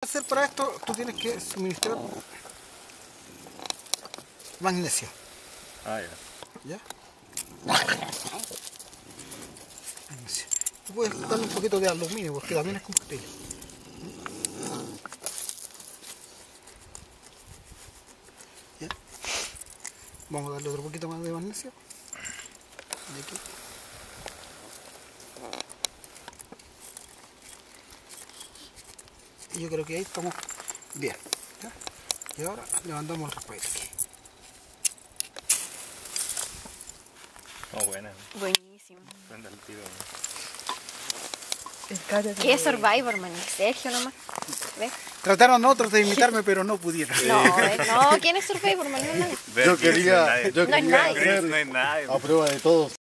Hacer para esto, tú tienes que suministrar magnesio. Ah, ya. ¿Ya? Magnesio. Tú puedes darle un poquito de aluminio porque también es combustible. ¿Ya? Vamos a darle otro poquito más de magnesio. De aquí. Y yo creo que ahí estamos bien. ¿Ya? Y ahora levantamos el respaldo aquí. Oh, buena. Buenísimo. Prende el tiro. ¿Qué es Survivor, man? Sergio nomás. ¿Ves? Trataron otros de imitarme, pero no pudieron. No, ¿quién es Survivor, man? No es nadie. Yo quería No es nadie. hacer No es nadie. a prueba de todos.